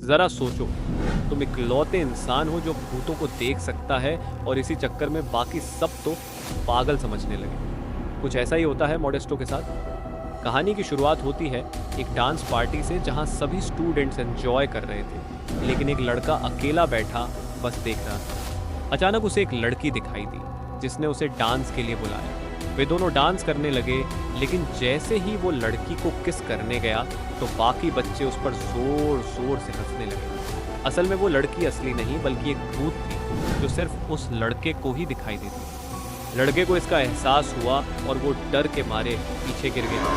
जरा सोचो, तुम इकलौते इंसान हो जो भूतों को देख सकता है और इसी चक्कर में बाकी सब तो पागल समझने लगे। कुछ ऐसा ही होता है मॉडेस्टो के साथ। कहानी की शुरुआत होती है एक डांस पार्टी से जहां सभी स्टूडेंट्स एंजॉय कर रहे थे, लेकिन एक लड़का अकेला बैठा बस देख रहा था। अचानक उसे एक लड़की दिखाई दी जिसने उसे डांस के लिए बुलाया। वे दोनों डांस करने लगे, लेकिन जैसे ही वो लड़की को किस करने गया तो बाकी बच्चे उस पर जोर जोर से हंसने लगे। असल में वो लड़की असली नहीं बल्कि एक भूत थी जो सिर्फ उस लड़के को ही दिखाई देती। लड़के को इसका एहसास हुआ और वो डर के मारे पीछे गिर गया,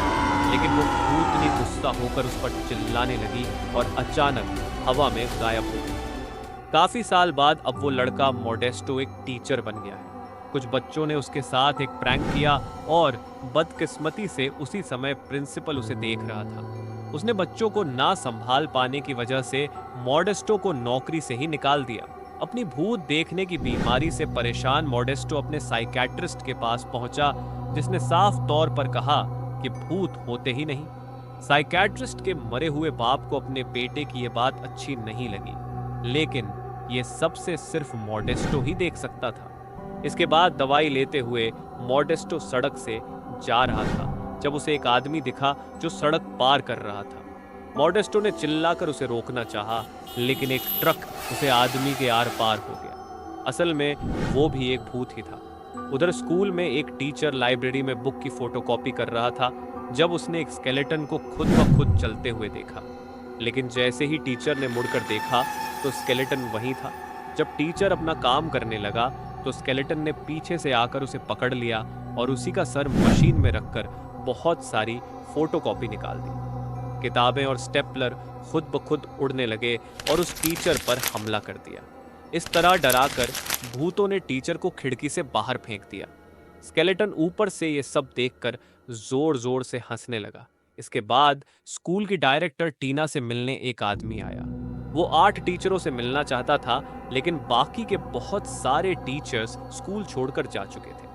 लेकिन वो भूतनी गुस्सा होकर उस पर चिल्लाने लगी और अचानक हवा में गायब हो गई। काफी साल बाद अब वो लड़का मॉडेस्टो एक टीचर बन गया है। कुछ बच्चों ने उसके साथ एक प्रैंक किया और बदकिस्मती से उसी समय प्रिंसिपल उसे देख रहा था। उसने बच्चों को ना संभाल पाने की वजह से मॉडेस्टो को नौकरी से ही निकाल दिया। अपनी भूत देखने की बीमारी से परेशान मॉडेस्टो अपने साइकेट्रिस्ट के पास पहुंचा, जिसने साफ तौर पर कहा कि भूत होते ही नहीं। साइकेट्रिस्ट के मरे हुए बाप को अपने बेटे की यह बात अच्छी नहीं लगी, लेकिन ये सबसे सिर्फ मॉडेस्टो ही देख सकता था। इसके बाद दवाई लेते हुए मॉडेस्टो सड़क से जा रहा था जब उसे एक आदमी दिखा जो सड़क पार कर रहा था। मॉडेस्टो ने चिल्लाकर उसे रोकना चाहा, लेकिन एक ट्रक उसे आदमी के आर पार हो गया। असल में वो भी एक भूत ही था। उधर स्कूल में एक टीचर लाइब्रेरी में बुक की फोटोकॉपी कर रहा था जब उसने एक स्केलेटन को खुद ब खुद चलते हुए देखा, लेकिन जैसे ही टीचर ने मुड़कर देखा तो स्केलेटन वहीं था। जब टीचर अपना काम करने लगा तो स्केलेटन ने पीछे से आकर उसे पकड़ लिया और उसी का सर मशीन में रखकर बहुत सारी फोटोकॉपी निकाल दी। किताबें और स्टेपलर खुद ब खुद उड़ने लगे और उस टीचर पर हमला कर दिया। इस तरह डराकर भूतों ने टीचर को खिड़की से बाहर फेंक दिया। स्केलेटन ऊपर से ये सब देखकर जोर जोर से हंसने लगा। इसके बाद स्कूल की डायरेक्टर टीना से मिलने एक आदमी आया। वो 8 टीचरों से मिलना चाहता था, लेकिन बाकी के बहुत सारे टीचर्स स्कूल छोड़कर जा चुके थे।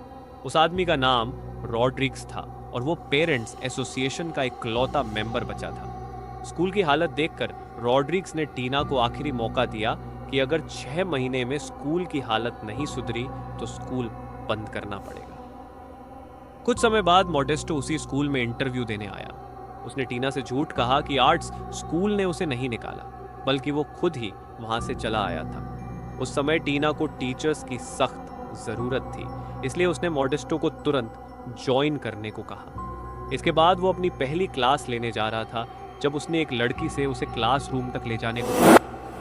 उस आदमी का नाम रॉड्रिग्स था और वो पेरेंट्स एसोसिएशन का इकलौता मेंबर बचा था। स्कूल की हालत देखकर रॉड्रिग्स ने टीना को आखिरी मौका दिया कि अगर 6 महीने में स्कूल की हालत नहीं सुधरी तो स्कूल बंद करना पड़ेगा। कुछ समय बाद मॉडेस्टो उसी स्कूल में इंटरव्यू देने आया। उसने टीना से झूठ कहा कि आर्ट्स स्कूल ने उसे नहीं निकाला, बल्कि वो खुद ही वहां से चला आया था। उस समय टीना को टीचर्स की सख्त जरूरत थी, इसलिए उसने मॉडेस्टो को तुरंत ज्वाइन करने को कहा। इसके बाद वो अपनी पहली क्लास लेने जा रहा था जब उसने एक लड़की से उसे क्लासरूम तक ले जाने को कहा,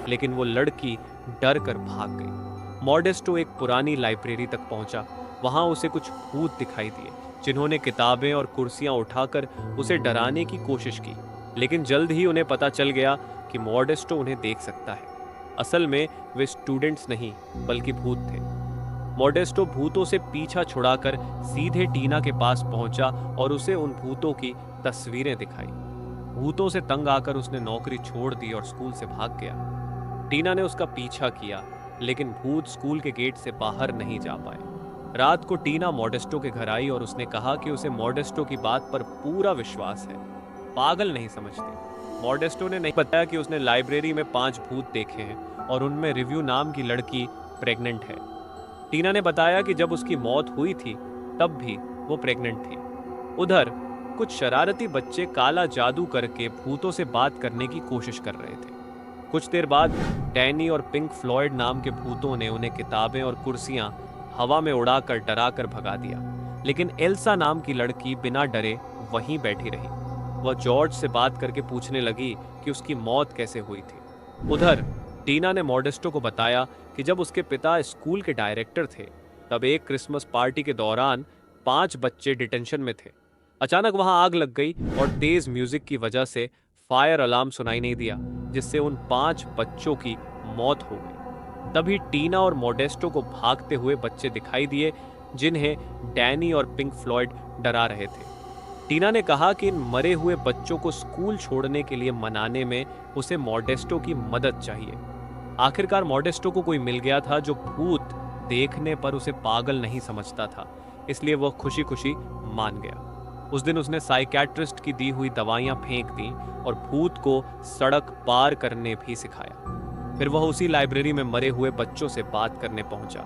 लेकिन वो लड़की डर कर भाग गई। मॉडेस्टो एक पुरानी लाइब्रेरी तक पहुंचा। वहां उसे कुछ भूत दिखाई दिए जिन्होंने किताबें और कुर्सियां उठाकर उसे डराने की कोशिश की, लेकिन जल्द ही उन्हें पता चल गया कि मॉडेस्टो उन्हें देख सकता है। असल में वे स्टूडेंट्स नहीं बल्कि भूत थे। मॉडेस्टो भूतों से पीछा छुड़ाकर सीधे टीना के पास पहुंचा और उसे उन भूतों की तस्वीरें दिखाई। भूतों से तंग आकर उसने नौकरी छोड़ दी और स्कूल से भाग गया। टीना ने उसका पीछा किया, लेकिन भूत स्कूल के गेट से बाहर नहीं जा पाए। रात को टीना मॉडेस्टो के घर आई और उसने कहा कि उसे मॉडेस्टो की बात पर पूरा विश्वास है, पागल नहीं समझती। मॉडेस्टो ने नहीं बताया कि उसने लाइब्रेरी में 5 भूत देखे हैं और उनमें रिव्यू नाम की लड़की प्रेग्नेंट है। टीना ने बताया कि जब उसकी मौत हुई थी तब भी वो प्रेग्नेंट थी। उधर कुछ शरारती बच्चे काला जादू करके भूतों से बात करने की कोशिश कर रहे थे। कुछ देर बाद डैनी और पिंक फ्लॉयड नाम के भूतों ने उन्हें किताबें और कुर्सियां हवा में उड़ाकर डराकर भगा दिया, लेकिन एल्सा नाम की लड़की बिना डरे वहीं बैठी रही। वह जॉर्ज से बात करके पूछने लगी कि उसकी मौत कैसे हुई थी। उधर टीना ने मॉडेस्टो को बताया कि जब उसके पिता स्कूल के डायरेक्टर थे तब एक क्रिसमस पार्टी के दौरान 5 बच्चे डिटेंशन में थे। अचानक वहां आग लग गई और तेज म्यूजिक की वजह से फायर अलार्म सुनाई नहीं दिया, जिससे उन 5 बच्चों की मौत हो गई। तभी टीना और मॉडेस्टो को भागते हुए बच्चे दिखाई दिए जिन्हें डैनी और पिंक फ्लॉयड डरा रहे थे। टीना ने कहा कि इन मरे हुए बच्चों को स्कूल छोड़ने के लिए मनाने में उसे मॉडेस्टो की मदद चाहिए। आखिरकार मॉडेस्टो को कोई मिल गया था जो भूत देखने पर उसे पागल नहीं समझता था, इसलिए वह खुशी खुशी मान गया। उस दिन उसने साइकियाट्रिस्ट की दी हुई दवाइयां फेंक दी और भूत को सड़क पार करने भी सिखाया। फिर वह उसी लाइब्रेरी में मरे हुए बच्चों से बात करने पहुंचा।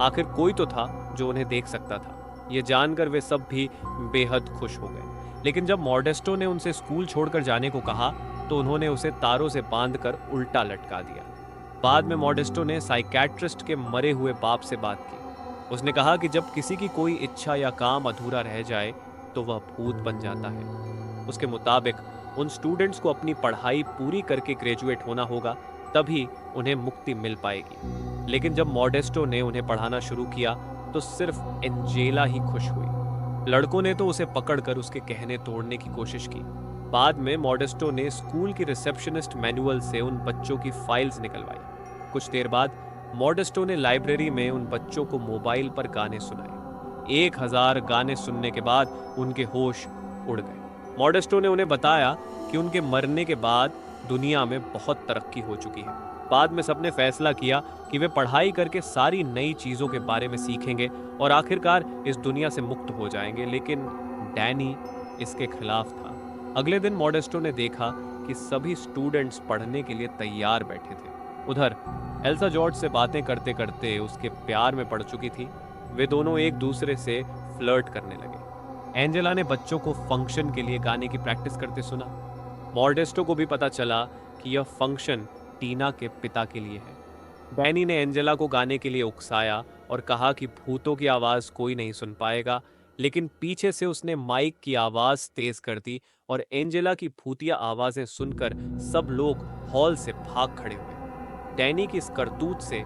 आखिर कोई तो था जो उन्हें देख सकता था। ये जानकर वे सब भी बेहद खुश हो गए। लेकिन जब मॉडेस्टो ने उनसे स्कूल छोड़कर जाने को कहा तो उन्होंने उसे तारों से बांधकर उल्टा लटका दिया। बाद में मॉडेस्टो ने साइकियाट्रिस्ट के मरे हुए बाप से बात की। उसने कहा कि जब किसी की कोई इच्छा या काम अधूरा रह जाए तो वह भूत बन जाता है। उसके मुताबिक उन स्टूडेंट्स को अपनी पढ़ाई पूरी करके ग्रेजुएट होना होगा, तभी उन्हें मुक्ति मिल पाएगी। लेकिन जब मॉडेस्टो ने उन्हें पढ़ाना शुरू किया तो सिर्फ एंजेला ही खुश हुई। लड़कों ने तो उसे पकड़कर उसके कहने तोड़ने की कोशिश की। बाद में मॉडेस्टो ने स्कूल की रिसेप्शनिस्ट मैनुअल से उन बच्चों की फाइल्स निकलवाई। कुछ देर बाद मॉडेस्टो ने लाइब्रेरी में उन बच्चों को मोबाइल पर गाने सुनाए। 1000 गाने सुनने के बाद उनके होश उड़ गए। मॉडेस्टो ने उन्हें बताया कि उनके मरने के बाद दुनिया में बहुत तरक्की हो चुकी है। बाद में सबने फैसला किया कि वे पढ़ाई करके सारी नई चीजों के बारे में सीखेंगे और आखिरकार इस दुनिया से मुक्त हो जाएंगे। लेकिन डैनी इसके खिलाफ था। अगले दिन मॉडेस्टो ने देखा कि सभी स्टूडेंट्स पढ़ने के लिए तैयार बैठे थे। उधर एल्सा जॉर्ज से बातें करते करते उसके प्यार में पड़ चुकी थी। वे दोनों एक दूसरे से फ्लर्ट करने लगे। एंजेला ने बच्चों को फंक्शन के लिए गाने की प्रैक्टिस करते सुना। मॉडेस्टो को भी पता चला कि यह फंक्शन टीना के पिता के लिए है। डैनी ने एंजेला को गाने के लिए उकसाया और कहा कि भूतों की आवाज कोई नहीं सुन पाएगा, लेकिन पीछे से उसने माइक की आवाज तेज कर दी और एंजेला की भूतिया आवाजें सुनकर सब लोग हॉल से भाग खड़े हुए। डैनी की इस करतूत से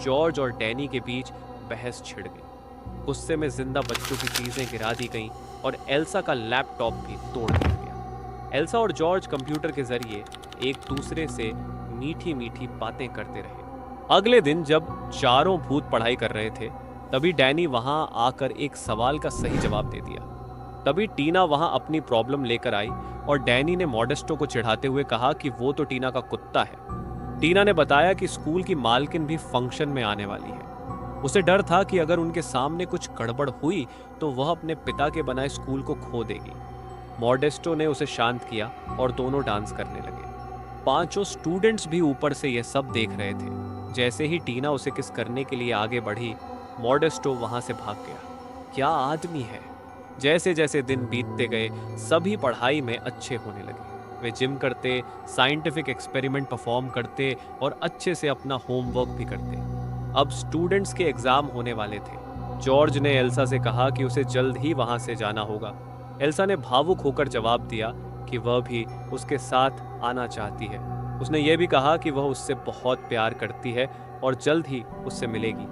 जॉर्ज और डैनी के बीच बहस छिड़ गई। गुस्से में जिंदा बच्चों की चीजें गिरा दी गईं और एल्सा का लैपटॉप भी तोड़ दिया गया। एल्सा और जॉर्ज कंप्यूटर के जरिए एक दूसरे से मीठी मीठी बातें करते रहे। अगले दिन जब चारों भूत पढ़ाई कर रहे थे, तभी डैनी वहां आकर एक सवाल का सही जवाब दे दिया। तभी टीना वहां अपनी प्रॉब्लम लेकर आई और डैनी ने मॉडेस्टो को चिढ़ाते हुए कहा कि वो तो टीना का कुत्ता है। टीना ने बताया कि स्कूल की मालकिन भी फंक्शन में आने वाली है। उसे डर था कि अगर उनके सामने कुछ गड़बड़ हुई तो वह अपने पिता के बनाए स्कूल को खो देगी। मॉडेस्टो ने उसे शांत किया और दोनों डांस करने लगे। पांचों स्टूडेंट्स भी ऊपर से यह सब देख रहे थे। जैसे ही टीना उसे किस करने के लिए आगे बढ़ी, मॉडेस्टो वहां से भाग गया। क्या आदमी है। जैसे जैसे दिन बीतते गए, सभी पढ़ाई में अच्छे होने लगे। वे जिम करते, साइंटिफिक एक्सपेरिमेंट परफॉर्म करते और अच्छे से अपना होमवर्क भी करते। अब स्टूडेंट्स के एग्जाम होने वाले थे। जॉर्ज ने एल्सा से कहा कि उसे जल्द ही वहां से जाना होगा। एल्सा ने भावुक होकर जवाब दिया कि वह भी उसके साथ आना चाहती है। उसने यह भी कहा कि वह उससे बहुत प्यार करती है और जल्द ही उससे मिलेगी।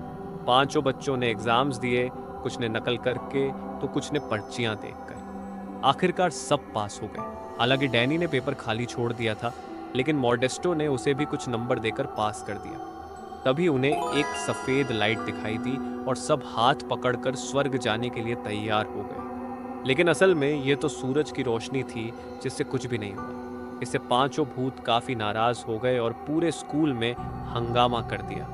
पांचों बच्चों ने एग्जाम्स दिए, कुछ ने नकल करके तो कुछ ने पर्चियां देखकर। आखिरकार सब पास हो गए। हालांकि डैनी ने पेपर खाली छोड़ दिया था, लेकिन मॉडेस्टो ने उसे भी कुछ नंबर देकर पास कर दिया। तभी उन्हें एक सफेद लाइट दिखाई दी और सब हाथ पकड़कर स्वर्ग जाने के लिए तैयार हो गए। लेकिन असल में यह तो सूरज की रोशनी थी जिससे कुछ भी नहीं हुआ। इससे पांचों भूत काफी नाराज हो गए और पूरे स्कूल में हंगामा कर दिया।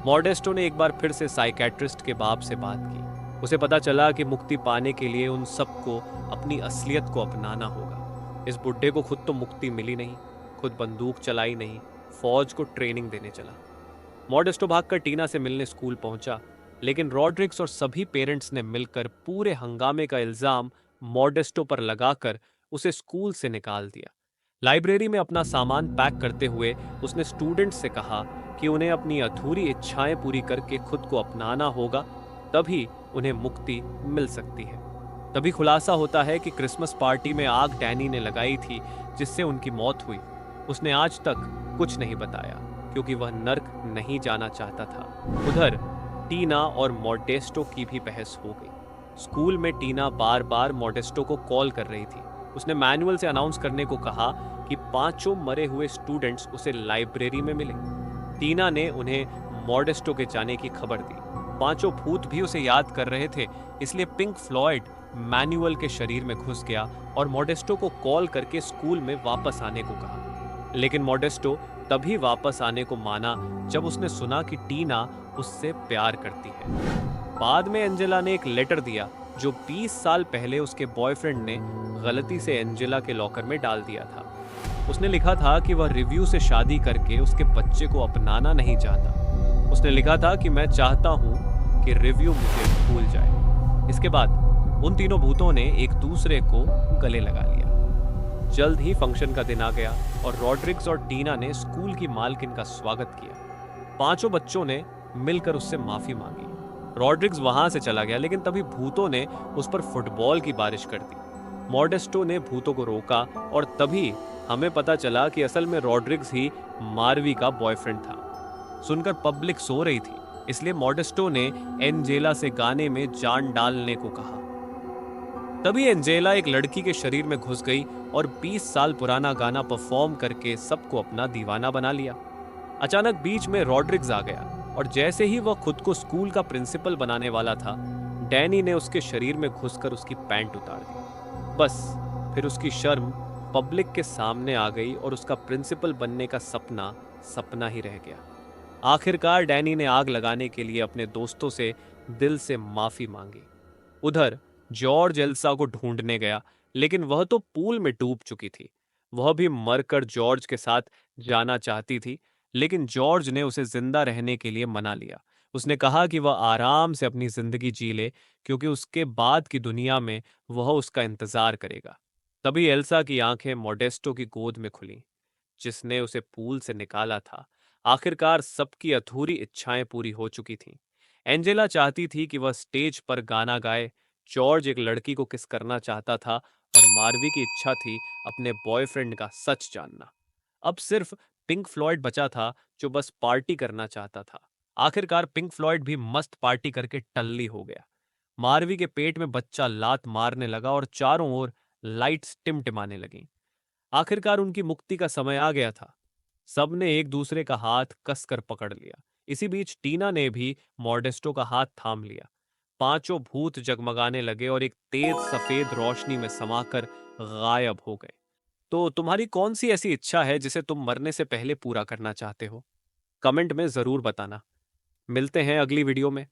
मॉडेस्टो ने एक बार फिर से साइकियाट्रिस्ट के बाप से बात की। उसे पता चला कि मुक्ति पाने के लिए उन सबको अपनी असलियत को अपनाना होगा। इस बुड्ढे को खुद तो मुक्ति मिली नहीं, खुद बंदूक चलाई नहीं, फौज को ट्रेनिंग देने चला। मॉडेस्टो भागकर टीना से मिलने स्कूल पहुंचा, लेकिन रॉड्रिक्स और सभी पेरेंट्स ने मिलकर पूरे हंगामे का इल्जाम मॉडेस्टो पर लगाकर उसे स्कूल से निकाल दिया। लाइब्रेरी में अपना सामान पैक करते हुए उसने स्टूडेंट्स से कहा कि उन्हें अपनी अधूरी इच्छाएं पूरी करके खुद को अपनाना होगा, तभी उन्हें मुक्ति मिल सकती है। तभी खुलासा होता है कि क्रिसमस पार्टी में आग डैनी ने लगाई थी जिससे उनकी मौत हुई। उसने आज तक कुछ नहीं बताया क्योंकि वह नर्क नहीं जाना चाहता था। उधर टीना और मॉडेस्टो की भी बहस हो गई। स्कूल में टीना बार बार मॉडेस्टो को कॉल कर रही थी। उसने मैनुअल से अनाउंस करने को कहा कि पांचों मरे हुए स्टूडेंट्स उसे लाइब्रेरी में मिले। टीना ने उन्हें मॉडेस्टो के जाने की खबर दी। पांचों भूत भी उसे याद कर रहे थे, इसलिए पिंक फ्लॉयड मैनुअल के शरीर में घुस गया और मॉडेस्टो को कॉल करके स्कूल में वापस आने को कहा। लेकिन मॉडेस्टो तभी वापस आने को माना जब उसने सुना कि टीना उससे प्यार करती है। बाद में एंजेला ने एक लेटर दिया जो 20 साल पहले उसके बॉयफ्रेंड ने गलती से एंजेला के लॉकर में डाल दिया था। उसने लिखा था कि वह रिव्यू से शादी करके उसके बच्चे को अपनाना नहीं चाहता। उसने लिखा था कि मैं चाहता हूं कि रिव्यू मुझे भूल जाए। इसके बाद उन तीनों भूतों ने एक दूसरे को गले लगा लिया। जल्द ही फंक्शन का दिन आ गया और रॉड्रिग्स और टीना ने स्कूल की मालकिन का स्वागत किया। पांचों बच्चों ने मिलकर उससे माफी मांगी। रॉड्रिग्स वहां से चला गया, लेकिन तभी भूतों ने उस पर फुटबॉल की बारिश कर दी। मॉडेस्टो ने भूतों को रोका और तभी हमें पता चला कि असल में रॉड्रिग्स ही मार्वी का बॉयफ्रेंड था। सुनकर पब्लिक सो रही थी, इसलिए मॉडेस्टो ने एंजेला से गाने में जान डालने को कहा। तभी एंजेला एक लड़की के शरीर में घुस गई और 20 साल पुराना गाना परफॉर्म करके सबको अपना दीवाना बना लिया। अचानक बीच में रॉड्रिग्स आ गया और जैसे ही वह खुद को स्कूल का प्रिंसिपल बनाने वाला था, डैनी ने उसके शरीर में घुसकर उसकी पैंट उतार दी। बस फिर उसकी शर्म पब्लिक के सामने आ गई और उसका प्रिंसिपल बनने का सपना सपना ही रह गया। आखिरकार डैनी ने आग लगाने के लिए अपने दोस्तों से दिल से माफी मांगी। उधर जॉर्ज एल्सा को ढूंढने गया, लेकिन वह तो पूल में डूब चुकी थी। वह भी मरकर जॉर्ज के साथ जाना चाहती थी, लेकिन जॉर्ज ने उसे जिंदा रहने के लिए मना लिया। उसने कहा कि वह आराम से अपनी जिंदगी जी ले, क्योंकि उसके बाद की दुनिया में वह उसका इंतजार करेगा। तभी एल्सा की आंखें मोडेस्टो की गोद में खुलीं, जिसने उसे पूल से निकाला था। आखिरकार सबकी अधूरी इच्छाएं पूरी हो चुकी थीं। एंजेला चाहती थी कि वह स्टेज पर गाना गाए, जॉर्ज एक लड़की को किस करना चाहता था और मार्वी की इच्छा थी अपने बॉयफ्रेंड का सच जानना। अब सिर्फ पिंक फ्लॉयड बचा था, जो बस पार्टी करना चाहता था। आखिरकार पिंक फ्लॉयड भी मस्त पार्टी करके टल्ली हो गया। मार्वी के पेट में बच्चा लात मारने लगा और चारों ओर लाइट्स टिमटिमाने लगीं। आखिरकार उनकी मुक्ति का समय आ गया था। सबने एक दूसरे का हाथ कसकर पकड़ लिया। इसी बीच टीना ने भी मॉडेस्टो का हाथ थाम लिया। पांचों भूत जगमगाने लगे और एक तेज सफेद रोशनी में समाकर गायब हो गए। तो तुम्हारी कौन सी ऐसी इच्छा है जिसे तुम मरने से पहले पूरा करना चाहते हो? कमेंट में जरूर बताना। मिलते हैं अगली वीडियो में।